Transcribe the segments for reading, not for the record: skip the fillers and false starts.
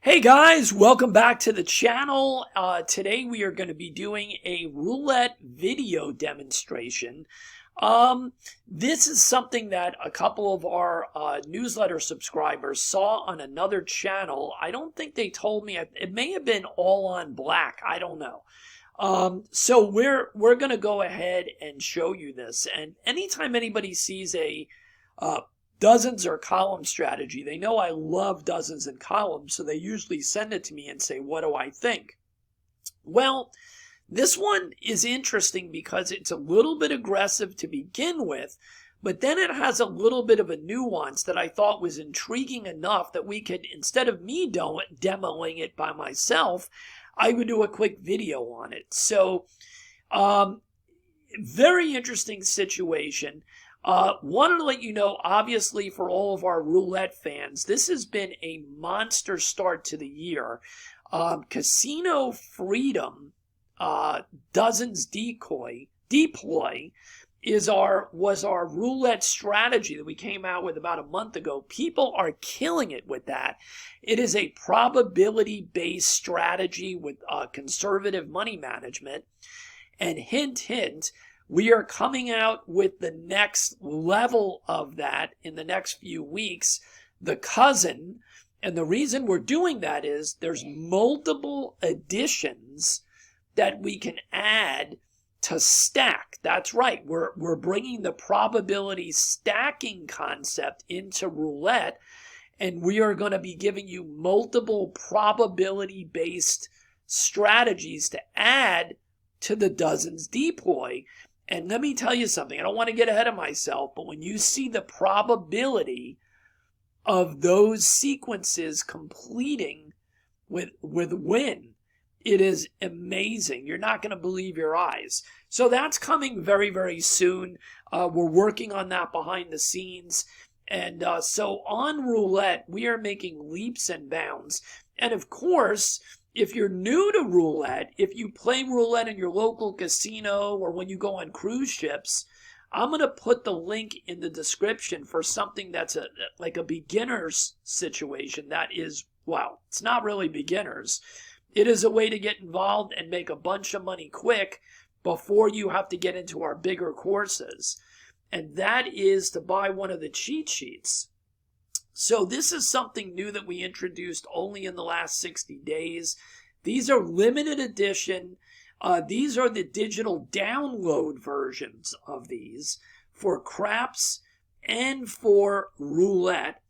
Hey guys, welcome back to the channel. Today we are going to be doing a roulette video demonstration. This is something that a couple of our newsletter subscribers saw on another channel. I don't think they told me. It may have been All on Black. I don't know. So we're going to go ahead and show you this. And anytime anybody sees a dozens or column strategy, they know I love dozens and columns, so they usually send it to me and say, what do I think? Well, this one is interesting because it's a little bit aggressive to begin with, but then it has a little bit of a nuance that I thought was intriguing enough that we could, instead of me demoing it by myself, I would do a quick video on it. So, very interesting situation. Wanted to let you know, obviously, for all of our roulette fans, this has been a monster start to the year. Casino Freedom, Dozens Deploy was our roulette strategy that we came out with about a month ago. People are killing it with that. It is a probability-based strategy with conservative money management. And hint, hint, we are coming out with the next level of that in the next few weeks, the cousin. And the reason we're doing that is there's multiple additions that we can add to stack. That's right. We're bringing the probability stacking concept into roulette, and we are going to be giving you multiple probability-based strategies to add to the Dozens Deploy. And let me tell you something. I don't want to get ahead of myself, but when you see the probability of those sequences completing with win, it is amazing. You're not going to believe your eyes. So that's coming very, very soon. We're working on that behind the scenes. And so on roulette, we are making leaps and bounds. And of course, if you're new to roulette, if you play roulette in your local casino or when you go on cruise ships, I'm going to put the link in the description for something that's like a beginner's situation. That is, well, it's not really beginners. It is a way to get involved and make a bunch of money quick before you have to get into our bigger courses. And that is to buy one of the cheat sheets. So this is something new that we introduced only in the last 60 days. These are limited edition. These are the digital download versions of these for craps and for roulette.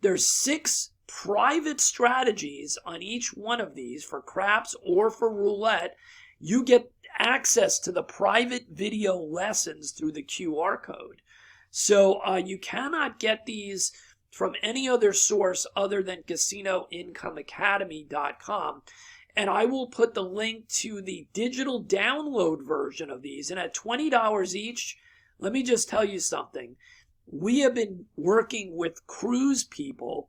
There's 6 private strategies on each one of these for craps or for roulette. You get access to the private video lessons through the QR code. So you cannot get these from any other source other than casinoincomeacademy.com. And I will put the link to the digital download version of these. And at $20 each, let me just tell you something. We have been working with cruise people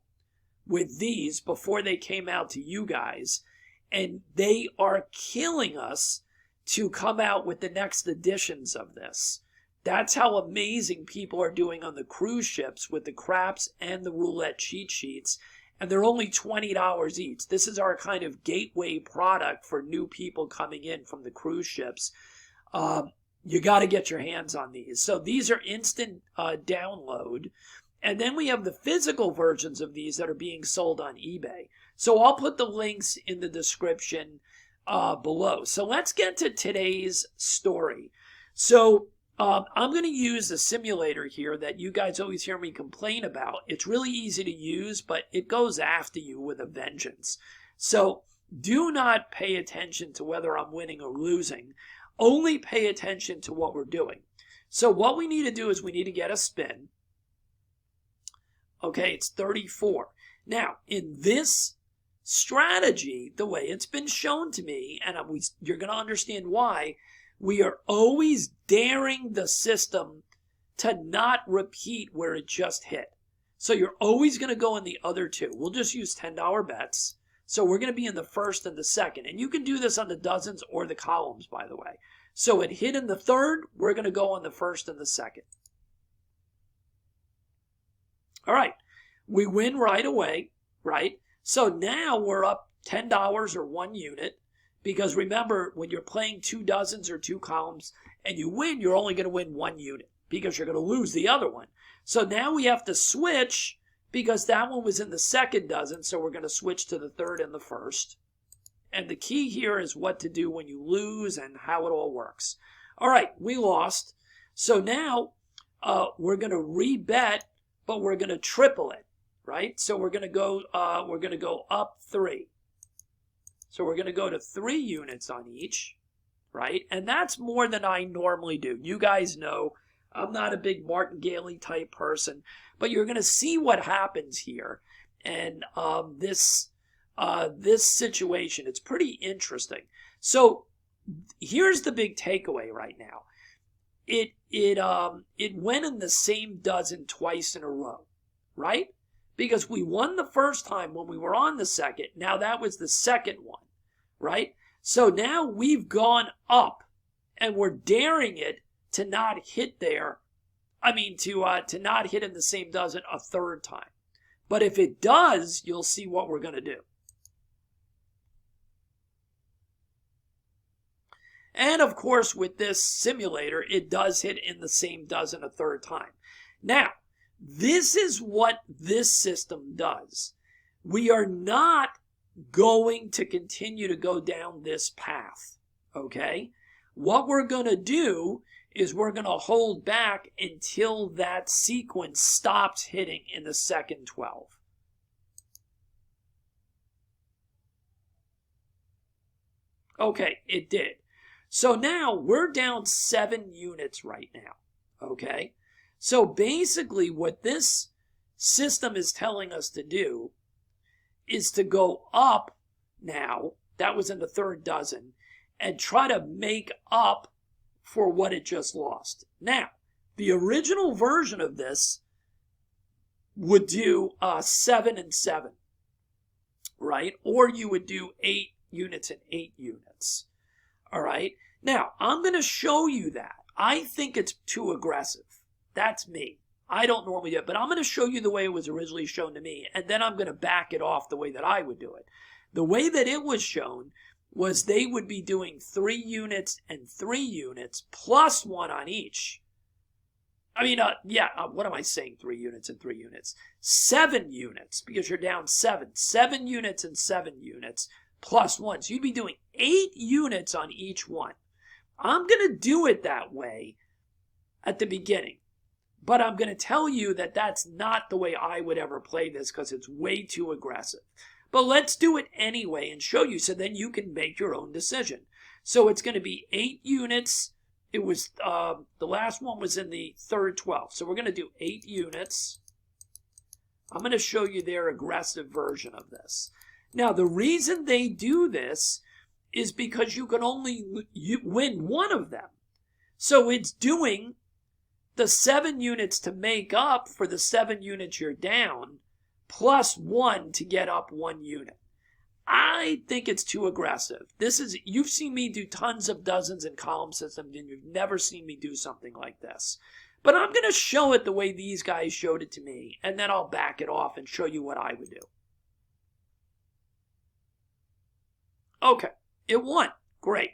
with these before they came out to you guys. And they are killing us to come out with the next editions of this. That's how amazing people are doing on the cruise ships with the craps and the roulette cheat sheets. And they're only $20 each. This is our kind of gateway product for new people coming in from the cruise ships. You got to get your hands on these. So these are instant download. And then we have the physical versions of these that are being sold on eBay. So I'll put the links in the description below. So let's get to today's story. So I'm going to use a simulator here that you guys always hear me complain about. It's really easy to use, but it goes after you with a vengeance. So do not pay attention to whether I'm winning or losing. Only pay attention to what we're doing. So what we need to do is we need to get a spin. Okay, it's 34. Now, in this strategy, the way it's been shown to me, and you're going to understand why, we are always daring the system to not repeat where it just hit. So you're always going to go in the other two. We'll just use $10 bets. So we're going to be in the first and the second. And you can do this on the dozens or the columns, by the way. So it hit in the third. We're going to go on the first and the second. All right. We win right away, right? So now we're up $10 or 1 unit, because remember, when you're playing 2 dozens or 2 columns and you win, you're only going to win 1 unit because you're going to lose the other one. So now we have to switch, because that one was in the second dozen, so we're going to switch to the third and the first. And the key here is what to do when you lose and how it all works. All right, we lost. So now we're going to rebet, but we're going to triple it, right? So we're going to go up 3. So we're going to go to 3 units on each, right? And that's more than I normally do. You guys know I'm not a big martingale type person, but you're going to see what happens here. And this situation, it's pretty interesting. So here's the big takeaway right now. It went in the same dozen twice in a row, right? Because we won the first time when we were on the second. Now that was the second one, right? So now we've gone up, and we're daring it to not hit there. I mean, to not hit in the same dozen a third time. But if it does, you'll see what we're going to do. And of course, with this simulator, it does hit in the same dozen a third time. Now, this is what this system does. We are not going to continue to go down this path, okay? What we're going to do is we're going to hold back until that sequence stops hitting in the second 12. Okay, it did. So now we're down 7 units right now, okay? So basically what this system is telling us to do is to go up now, that was in the third dozen, and try to make up for what it just lost. Now, the original version of this would do 7 and 7, right? Or you would do 8 units and 8 units, all right? Now, I'm going to show you that. I think it's too aggressive. That's me. I don't normally do it, but I'm going to show you the way it was originally shown to me, and then I'm going to back it off the way that I would do it. The way that it was shown was they would be doing 3 units and 3 units plus 1 on each. I mean, what am I saying? 3 units and 3 units. 7 units, because you're down 7. 7 units and 7 units plus 1. So you'd be doing 8 units on each one. I'm going to do it that way at the beginning. But I'm going to tell you that that's not the way I would ever play this, because it's way too aggressive. But let's do it anyway and show you, so then you can make your own decision. So it's going to be 8 units. It was the last one was in the third 12. So we're going to do 8 units. I'm going to show you their aggressive version of this. Now, the reason they do this is because you can only win one of them. So it's doing the 7 units to make up for the 7 units you're down, plus 1 to get up 1 unit. I think it's too aggressive. You've seen me do tons of dozens and column systems, and you've never seen me do something like this. But I'm going to show it the way these guys showed it to me, and then I'll back it off and show you what I would do. Okay, it won. Great.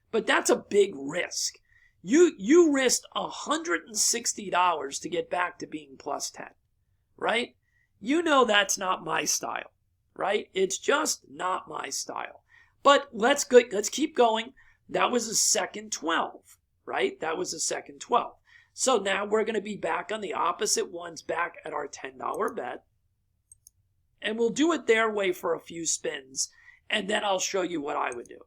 But that's a big risk. You risked $160 to get back to being plus 10, right? You know that's not my style, right? It's just not my style. But let's keep going. That was a second 12, right? That was a second 12. So now we're going to be back on the opposite ones, back at our $10 bet. And we'll do it their way for a few spins, and then I'll show you what I would do.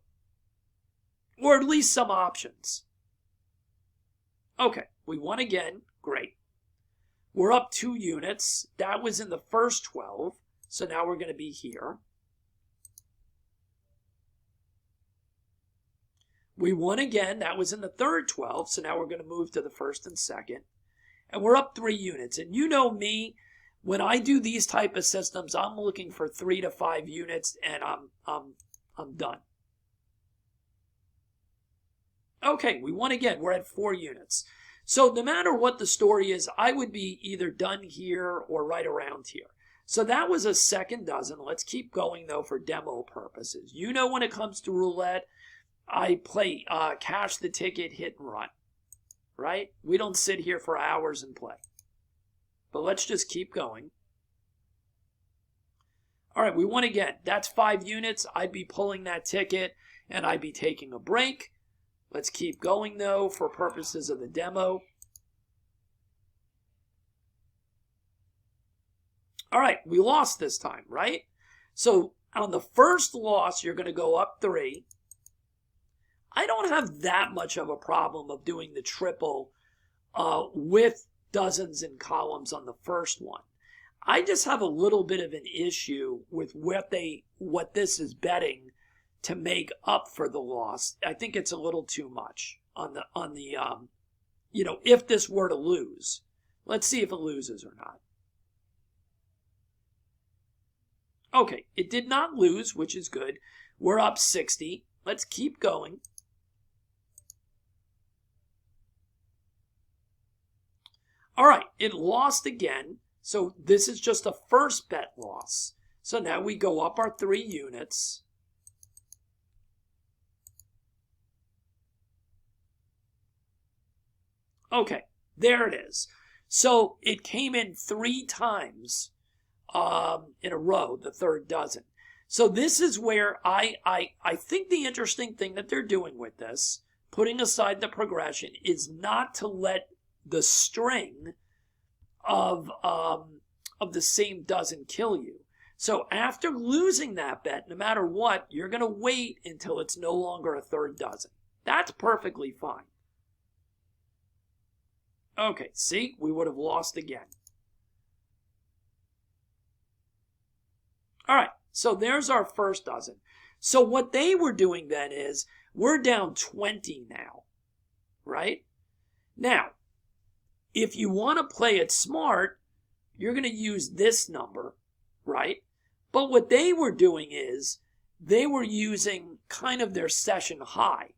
Or at least some options. Okay, we won again. Great. We're up 2 units. That was in the first 12. So now we're going to be here. We won again. That was in the third 12. So now we're going to move to the first and second. And we're up 3 units. And you know me, when I do these type of systems, I'm looking for 3 to 5 units, and I'm done. Okay, we won again. We're at 4 units. So no matter what the story is, I would be either done here or right around here. So that was a second dozen. Let's keep going, though, for demo purposes. You know, when it comes to roulette, I play cash the ticket, hit and run, right? We don't sit here for hours and play. But let's just keep going. All right, we won again. That's 5 units. I'd be pulling that ticket, and I'd be taking a break. Let's keep going, though, for purposes of the demo. All right, we lost this time, right? So on the first loss, you're going to go up 3. I don't have that much of a problem of doing the triple with dozens and columns on the first one. I just have a little bit of an issue with what this is betting to make up for the loss. I think it's a little too much on the if this were to lose. Let's see if it loses or not. Okay, it did not lose, which is good. We're up 60. Let's keep going. All right, it lost again. So this is just a first bet loss. So now we go up our 3 units. Okay, there it is. So it came in 3 times in a row, the third dozen. So this is where I think the interesting thing that they're doing with this, putting aside the progression, is not to let the string of the same dozen kill you. So after losing that bet, no matter what, you're going to wait until it's no longer a third dozen. That's perfectly fine. Okay, see, we would have lost again. All right, so there's our first dozen. So what they were doing then is, we're down 20 now, right? Now, if you want to play it smart, you're going to use this number, right? But what they were doing is, they were using kind of their session high,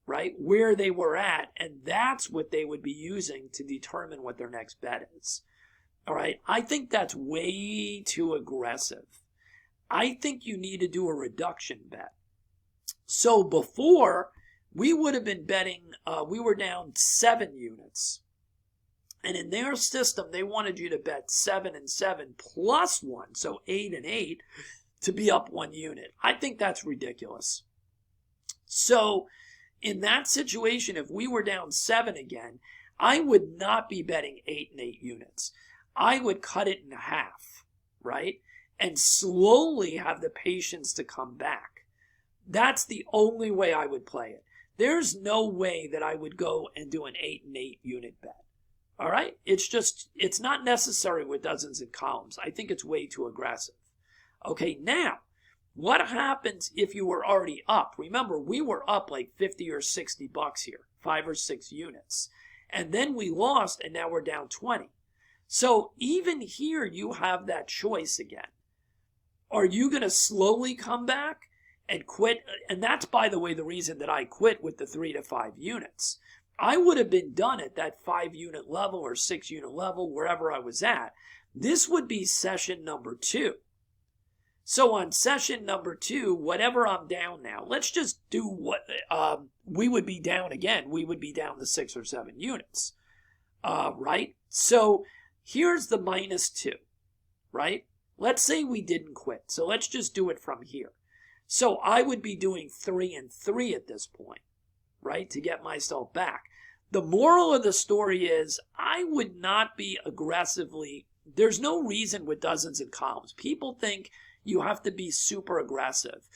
right? Where they were at, and that's what they would be using to determine what their next bet is. All right, I think that's way too aggressive. I think you need to do a reduction bet. So before, we would have been betting, we were down 7 units. And in their system, they wanted you to bet 7 and 7 plus 1, so 8 and 8, to be up 1 unit. I think that's ridiculous. So in that situation, if we were down 7 again, I would not be betting 8 and 8 units. I would cut it in half, right? And slowly have the patience to come back. That's the only way I would play it. There's no way that I would go and do an 8 and 8 unit bet. All right? It's not necessary with dozens and columns. I think it's way too aggressive. Okay, now, what happens if you were already up? Remember, we were up like 50 or 60 bucks here, 5 or 6 units. And then we lost, and now we're down 20. So even here, you have that choice again. Are you going to slowly come back and quit? And that's, by the way, the reason that I quit with the 3 to 5 units. I would have been done at that 5 unit level or 6 unit level, wherever I was at. This would be session number 2. So on session number 2, whatever I'm down now, let's just do what we would be down again. We would be down to 6 or 7 units, right? So here's the -2, right? Let's say we didn't quit. So let's just do it from here. So I would be doing 3 and 3 at this point, right, to get myself back. The moral of the story is, I would not be aggressively, there's no reason with dozens and columns. People think you have to be super aggressive.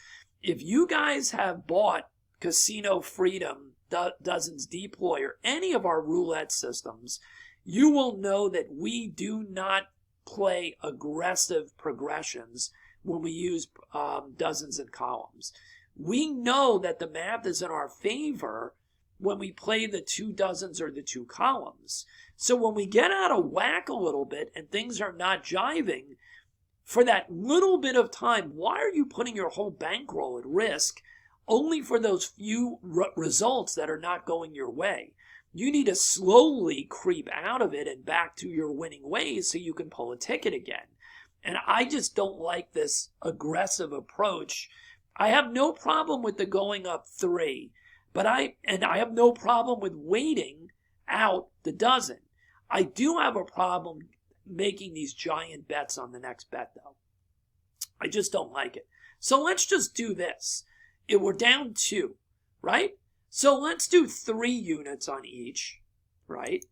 If you guys have bought Casino Freedom, Dozens Deploy, or any of our roulette systems, you will know that we do not play aggressive progressions when we use dozens and columns. We know that the math is in our favor when we play the 2 dozens or the 2 columns. So when we get out of whack a little bit and things are not jiving, for that little bit of time, why are you putting your whole bankroll at risk only for those few results that are not going your way? You need to slowly creep out of it and back to your winning ways so you can pull a ticket again. And I just don't like this aggressive approach. I have no problem with the going up 3, but I have no problem with waiting out the dozen. I do have a problem making these giant bets on the next bet, though. I just don't like it. So let's just do this. We're down 2, right? So let's do 3 units on each, right?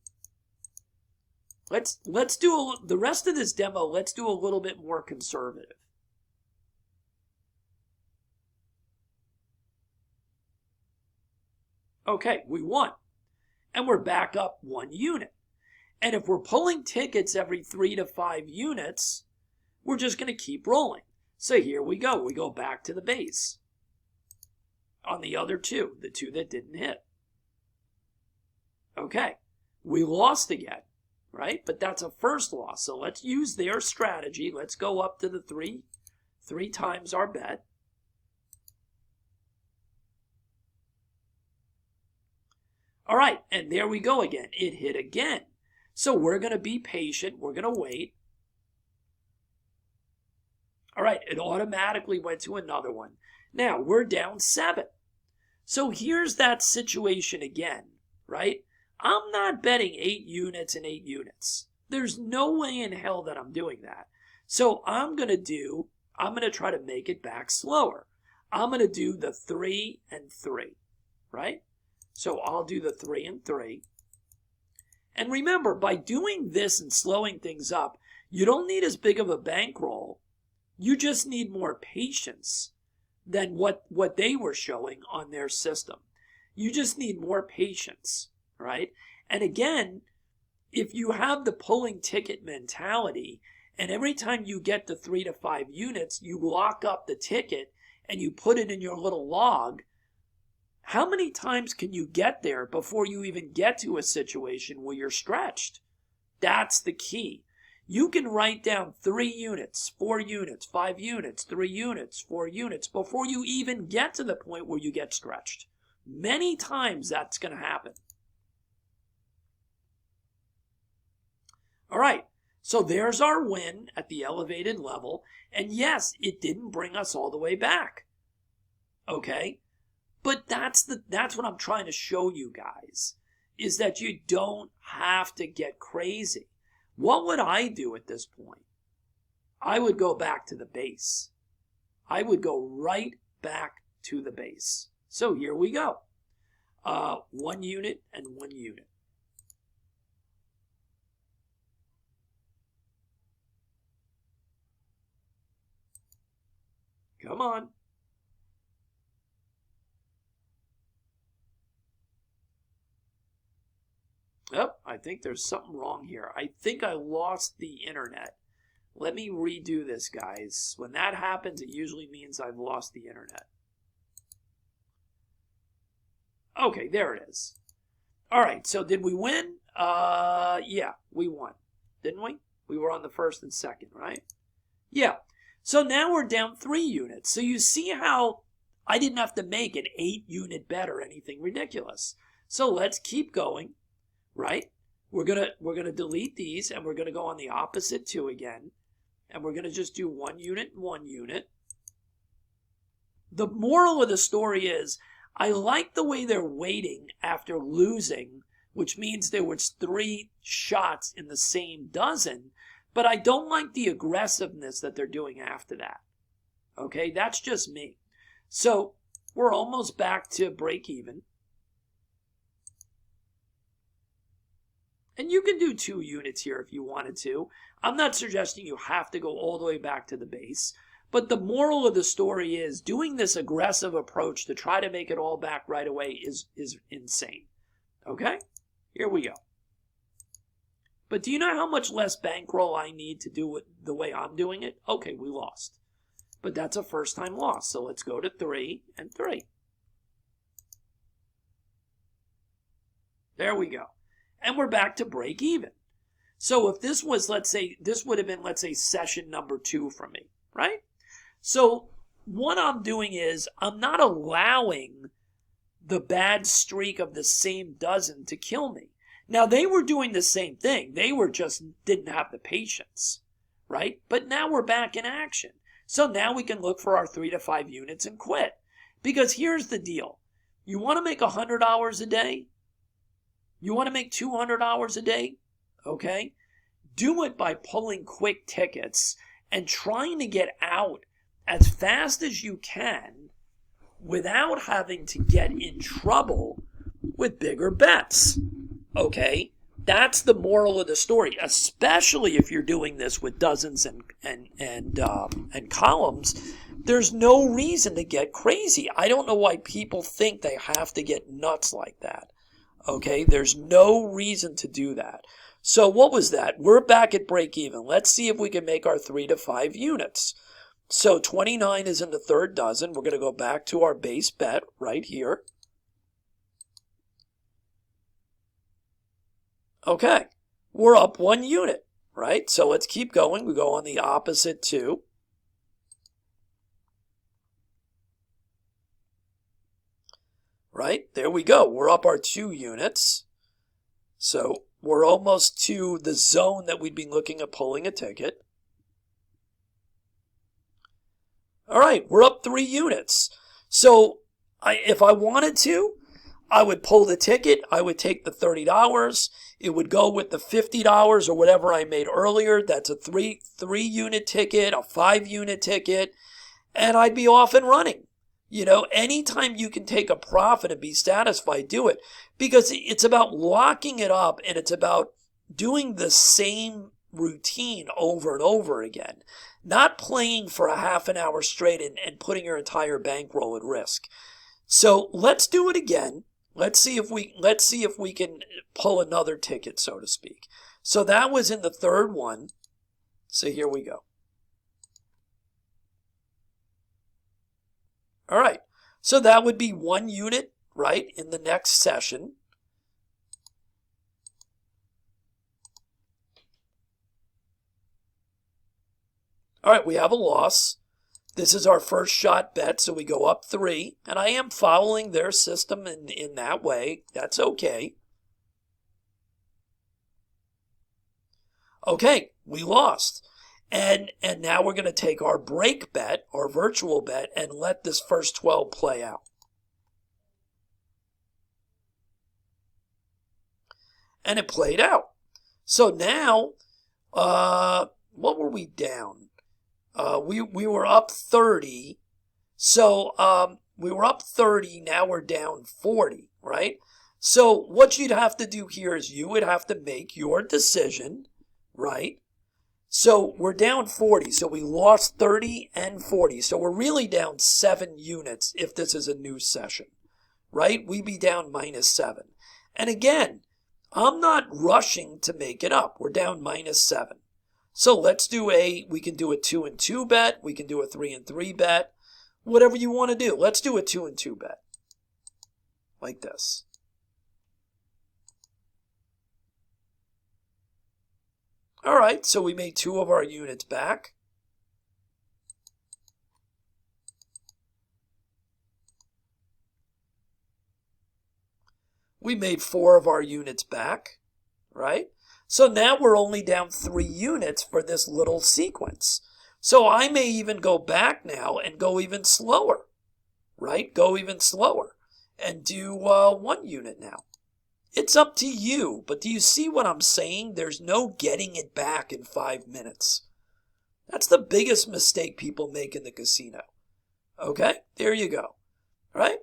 Let's do the rest of this demo. Let's do a little bit more conservative. Okay, we won. And we're back up 1 unit. And if we're pulling tickets every 3 to 5 units, we're just going to keep rolling. So here we go. We go back to the base on the other 2, the 2 that didn't hit. Okay, we lost again, right? But that's a first loss. So let's use their strategy. Let's go up to the 3 times our bet. All right, and there we go again. It hit again. So we're going to be patient. We're going to wait. All right, it automatically went to another one. Now, we're down 7. So here's that situation again, right? I'm not betting 8 units and 8 units. There's no way in hell that I'm doing that. So I'm going to try to make it back slower. I'm going to do the 3 and 3, right? So I'll do the 3 and 3. And remember, by doing this and slowing things up, you don't need as big of a bankroll. You just need more patience than what they were showing on their system. You just need more patience, right? And again, if you have the pulling ticket mentality, and every time you get to 3 to 5 units, you lock up the ticket and you put it in your little log, how many times can you get there before you even get to a situation where you're stretched? That's the key. You can write down 3 units, 4 units, 5 units, 3 units, 4 units before you even get to the point where you get stretched. Many times that's going to happen. All right, so there's our win at the elevated level. And yes, it didn't bring us all the way back. Okay? But that's what I'm trying to show you guys, is that you don't have to get crazy. What would I do at this point? I would go back to the base. I would go right back to the base. So here we go. 1 unit and 1 unit. Come on. Oh, I think there's something wrong here. I think I lost the internet. Let me redo this, guys. When that happens, it usually means I've lost the internet. Okay, there it is. All right, so did we win? Yeah, we won. Didn't we? We were on the first and second, right? Yeah. So now we're down 3 units. So you see how I didn't have to make an 8-unit bet or anything ridiculous. So let's keep going. Right? We're gonna delete these and we're gonna go on the opposite 2 again. And we're gonna just do 1 unit and 1 unit. The moral of the story is, I like the way they're waiting after losing, which means there was 3 shots in the same dozen, but I don't like the aggressiveness that they're doing after that. Okay, that's just me. So we're almost back to break even. And you can do 2 units here if you wanted to. I'm not suggesting you have to go all the way back to the base. But the moral of the story is doing this aggressive approach to try to make it all back right away is insane. Okay? Here we go. But do you know how much less bankroll I need to do it the way I'm doing it? Okay, we lost. But that's a first-time loss. So let's go to 3 and 3. There we go. And we're back to break even. So if this was, let's say, this would have been, let's say, session number 2 for me, right? So what I'm doing is I'm not allowing the bad streak of the same dozen to kill me. Now, they were doing the same thing. They were just didn't have the patience, right? But now we're back in action. So now we can look for our 3 to 5 units and quit. Because here's the deal. You want to make $100 a day? You want to make $200 a day? Okay? Do it by pulling quick tickets and trying to get out as fast as you can without having to get in trouble with bigger bets. Okay? That's the moral of the story, especially if you're doing this with dozens and columns. There's no reason to get crazy. I don't know why people think they have to get nuts like that. Okay? There's no reason to do that. So what was that? We're back at break even. Let's see if we can make our 3 to 5 units. So 29 is in the third dozen. We're going to go back to our base bet right here. Okay, we're up 1 unit, right? So let's keep going. We go on the opposite 2. Right, there we go. We're up our 2 units. So we're almost to the zone that we'd be looking at pulling a ticket. All right, we're up 3 units. So if I wanted to, I would pull the ticket. I would take the $30. It would go with the $50 or whatever I made earlier. That's a 3 unit ticket, a 5 unit ticket, and I'd be off and running. You know, anytime you can take a profit and be satisfied, do it. Because it's about locking it up, and it's about doing the same routine over and over again. Not playing for a half an hour straight and putting your entire bankroll at risk. So let's do it again. Let's see if we can pull another ticket, so to speak. So that was in the third one. So here we go. All right. So that would be 1 unit, right, in the next session. All right, we have a loss. This is our first shot bet, so we go up 3. And I am following their system in that way. That's okay. Okay, we lost. And now we're going to take our break bet, our virtual bet, and let this first 12 play out. And it played out. So now, what were we down? We were up 30. So we were up 30. Now we're down 40, right? So what you'd have to do here is you would have to make your decision, right? So we're down 40. So we lost 30 and 40. So we're really down 7 units if this is a new session, right? We'd be down -7. And again, I'm not rushing to make it up. We're down -7. So let's do we can do a 2 and 2 bet. We can do a 3 and 3 bet. Whatever you want to do. Let's do a 2 and 2 bet. Like this. All right, so we made 2 of our units back. We made 4 of our units back, right? So now we're only down 3 units for this little sequence. So I may even go back now and go even slower, right? Go even slower and do 1 unit now. It's up to you, but do you see what I'm saying? There's no getting it back in 5 minutes. That's the biggest mistake people make in the casino. Okay, there you go, right?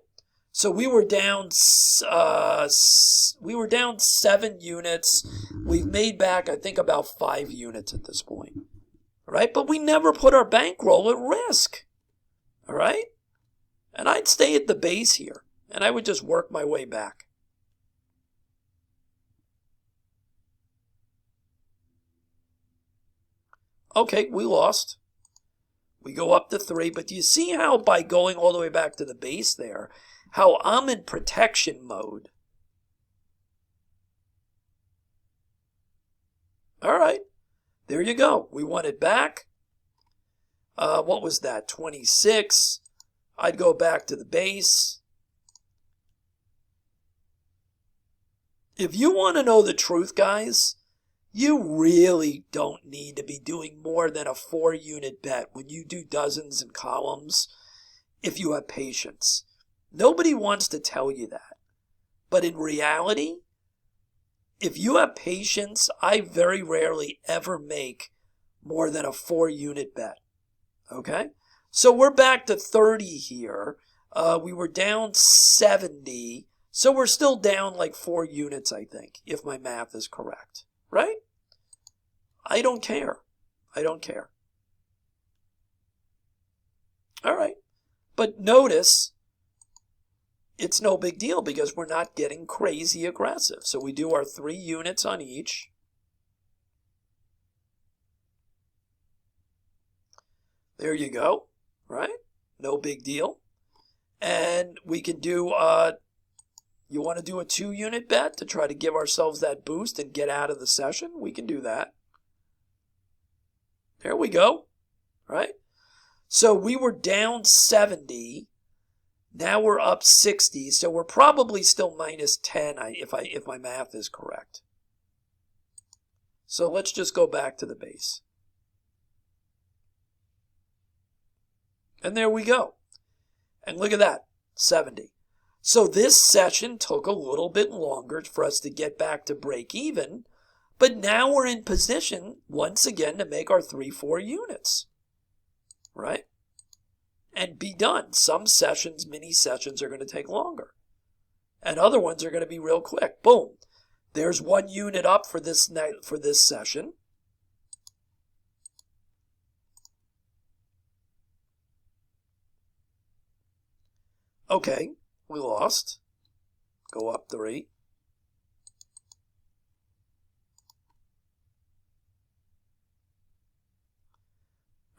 So we were down 7 units. We've made back, I think, about 5 units at this point, right? But we never put our bankroll at risk, all right? And I'd stay at the base here, and I would just work my way back. Okay, we lost. We go up to 3, but do you see how by going all the way back to the base there, how I'm in protection mode? All right, there you go. We won it back. What was that, 26? I'd go back to the base. If you want to know the truth, guys, You really don't need to be doing more than a 4-unit bet when you do dozens and columns if you have patience. Nobody wants to tell you that. But in reality, if you have patience, I very rarely ever make more than a 4-unit bet. Okay? So we're back to 30 here. We were down 70. So we're still down like 4 units, I think, if my math is correct. Right? I don't care. I don't care. All right. But notice, it's no big deal because we're not getting crazy aggressive. So we do our 3 units on each. There you go. Right? No big deal. And we can do, you want to do a 2-unit bet to try to give ourselves that boost and get out of the session? We can do that. There we go. Right? So we were down 70. Now we're up 60. So we're probably still minus 10 if my math is correct. So let's just go back to the base. And there we go. And look at that, 70. So this session took a little bit longer for us to get back to break even, but now we're in position once again to make our 3-4 units, right? And be done. Some sessions, mini sessions, are going to take longer, and other ones are going to be real quick. Boom. There's 1 unit up for this session. Okay, we lost. Go up 3.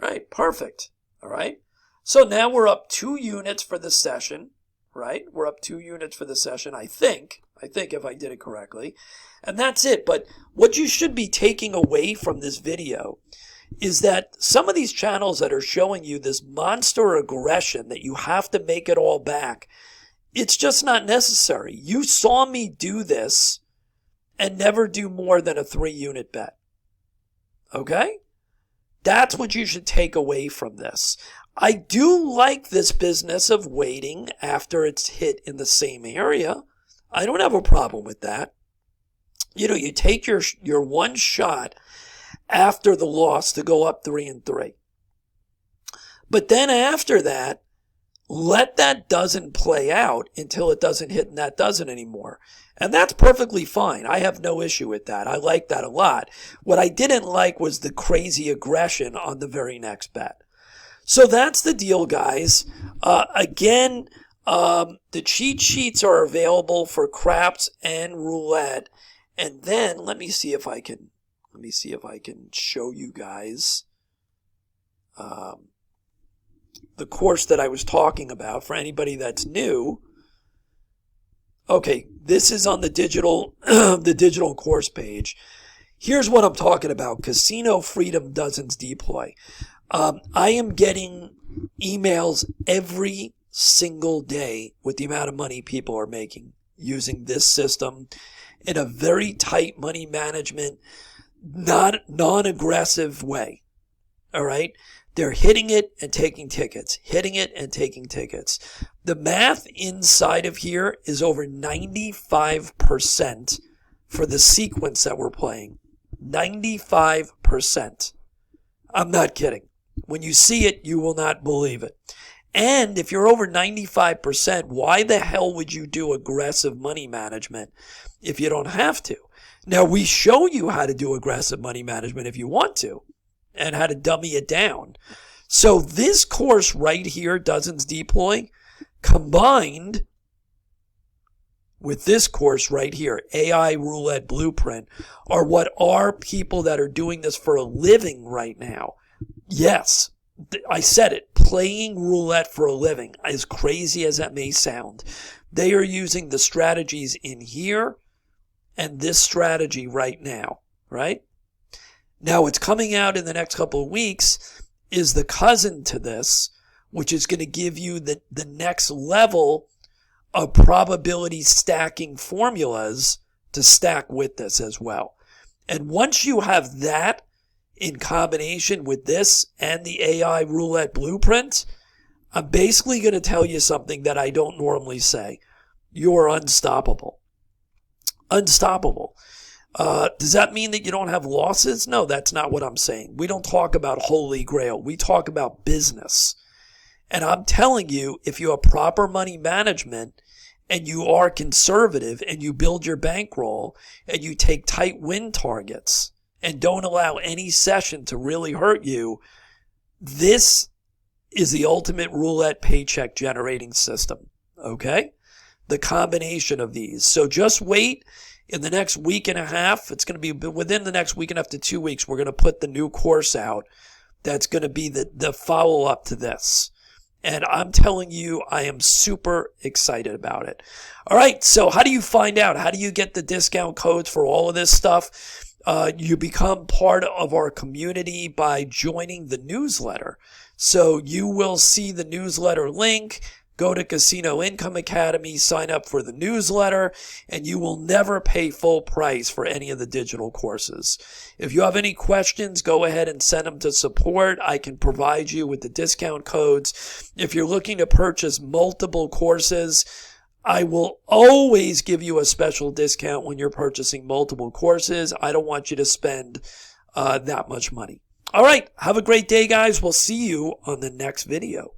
Right, perfect. All right. So now we're up 2 units for the session, right? We're up 2 units for the session, I think if I did it correctly. And that's it. But what you should be taking away from this video is that some of these channels that are showing you this monster aggression that you have to make it all back, it's just not necessary. You saw me do this and never do more than a 3-unit bet. Okay? That's what you should take away from this. I do like this business of waiting after it's hit in the same area. I don't have a problem with that. You know, you take your one shot after the loss to go up 3-3. But then after that, let that dozen play out until it doesn't hit in that dozen anymore. And that's perfectly fine. I have no issue with that. I like that a lot. What I didn't like was the crazy aggression on the very next bet. So that's the deal, guys. Again, the cheat sheets are available for craps and roulette. And then let me see if I can show you guys the course that I was talking about for anybody that's new. Okay, this is on the digital course page. Here's what I'm talking about. Casino Freedom Dozens Deploy. I am getting emails every single day with the amount of money people are making using this system in a very tight money management, non-aggressive way. All right? They're hitting it and taking tickets, hitting it and taking tickets. The math inside of here is over 95% for the sequence that we're playing. 95%. I'm not kidding. When you see it, you will not believe it. And if you're over 95%, why the hell would you do aggressive money management if you don't have to? Now, we show you how to do aggressive money management if you want to, and how to dummy it down. So this course right here, Dozens Deploy, combined with this course right here, AI Roulette Blueprint, are what our people that are doing this for a living right now. Yes, I said it, playing roulette for a living, as crazy as that may sound. They are using the strategies in here and this strategy right now, right? Now, what's coming out in the next couple of weeks is the cousin to this, which is going to give you the next level of probability stacking formulas to stack with this as well. And once you have that in combination with this and the AI roulette blueprint, I'm basically going to tell you something that I don't normally say. You're unstoppable. Unstoppable. Does that mean that you don't have losses? No, that's not what I'm saying. We don't talk about holy grail. We talk about business. And I'm telling you, if you have proper money management and you are conservative and you build your bankroll and you take tight win targets and don't allow any session to really hurt you, this is the ultimate roulette paycheck generating system. Okay? The combination of these. So just wait. In the next week and a half, it's going to be within the next week and a half to 2 weeks, we're going to put the new course out that's going to be the follow-up to this. And I'm telling you, I am super excited about it. All right, so how do you find out? How do you get the discount codes for all of this stuff? You become part of our community by joining the newsletter. So you will see the newsletter link. Go to Casino Income Academy, sign up for the newsletter, and you will never pay full price for any of the digital courses. If you have any questions, go ahead and send them to support. I can provide you with the discount codes. If you're looking to purchase multiple courses, I will always give you a special discount when you're purchasing multiple courses. I don't want you to spend that much money. All right, have a great day, guys. We'll see you on the next video.